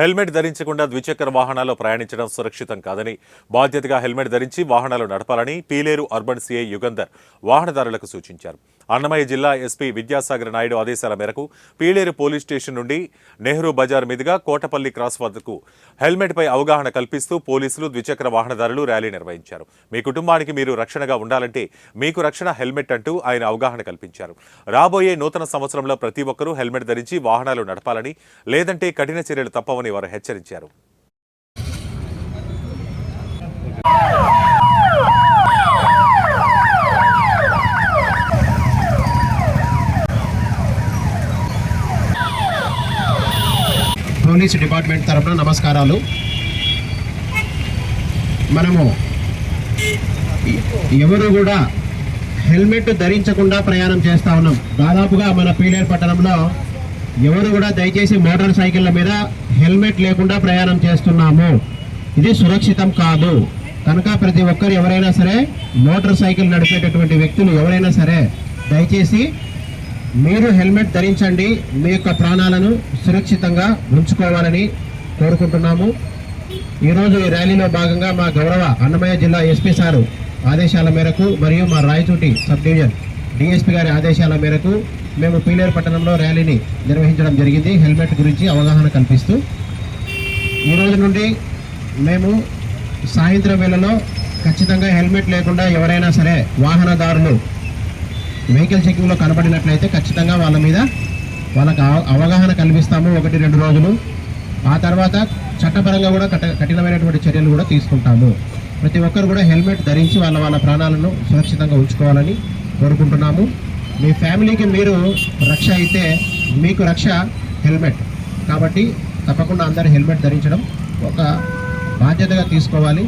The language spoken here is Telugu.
హెల్మెట్ ధరించకుండా ద్విచక్ర వాహనాల్లో ప్రయాణించడం సురక్షితం కాదని, బాధ్యతగా హెల్మెట్ ధరించి వాహనాలు నడపాలని పీలేరు అర్బన్ సీఐ యుగంధర్ వాహనదారులకు సూచించారు. అన్నమయ్య జిల్లా ఎస్పీ విద్యాసాగర్ నాయుడు ఆదేశాల మేరకు పీలేరు పోలీస్ స్టేషన్ నుండి నెహ్రూ బజార్ మీదుగా కోటపల్లి క్రాస్ వద్దకు హెల్మెట్పై అవగాహన కల్పిస్తూ పోలీసులు, ద్విచక్ర వాహనదారులు ర్యాలీ నిర్వహించారు. మీ కుటుంబానికి మీరు రక్షణగా ఉండాలంటే మీకు రక్షణ హెల్మెట్ అంటూ ఆయన అవగాహన కల్పించారు. రాబోయే నూతన సంవత్సరంలో ప్రతి ఒక్కరూ హెల్మెట్ ధరించి వాహనాలు నడపాలని, లేదంటే కఠిన చర్యలు తప్పవని వారు హెచ్చరించారు. పోలీస్ డిపార్ట్మెంట్ తరఫున నమస్కారాలు. మనము ఎవరు కూడా హెల్మెట్ ధరించకుండా ప్రయాణం చేస్తూ ఉన్నాం. దాదాపుగా మన పీలేరు పట్టణంలో ఎవరు కూడా దయచేసి మోటార్ సైకిళ్ళ మీద హెల్మెట్ లేకుండా ప్రయాణం చేస్తున్నాము. ఇది సురక్షితం కాదు. కనుక ప్రతి ఒక్కరు ఎవరైనా సరే మోటార్ సైకిల్ నడిపేటటువంటి వ్యక్తులు ఎవరైనా సరే దయచేసి మీరు హెల్మెట్ ధరించండి, మీ యొక్క ప్రాణాలను సురక్షితంగా ఉంచుకోవాలని కోరుకుంటున్నాము. ఈరోజు ఈ ర్యాలీలో భాగంగా మా గౌరవ అన్నమయ్య జిల్లా ఎస్పీ సారు ఆదేశాల మేరకు మరియు మా రాయచోటి సబ్ డివిజన్ డిఎస్పీ గారి ఆదేశాల మేరకు మేము పీలేరు పట్టణంలో ర్యాలీని నిర్వహించడం జరిగింది. హెల్మెట్ గురించి అవగాహన కల్పిస్తూ ఈరోజు నుండి మేము సాయంత్రం వేళలో ఖచ్చితంగా హెల్మెట్ లేకుండా ఎవరైనా సరే వాహనదారులు వెహికల్ చెకింగ్లో కనబడినట్లయితే ఖచ్చితంగా వాళ్ళ మీద వాళ్ళకు అవగాహన కల్పిస్తాము 1-2 రోజులు. ఆ తర్వాత చట్టపరంగా కూడా కఠినమైనటువంటి చర్యలు కూడా తీసుకుంటాము. ప్రతి ఒక్కరు కూడా హెల్మెట్ ధరించి వాళ్ళ ప్రాణాలను సురక్షితంగా ఉంచుకోవాలని కోరుకుంటున్నాము. మీ ఫ్యామిలీకి మీరు రక్ష అయితే మీకు రక్ష హెల్మెట్. కాబట్టి తప్పకుండా అందరూ హెల్మెట్ ధరించడం ఒక బాధ్యతగా తీసుకోవాలి.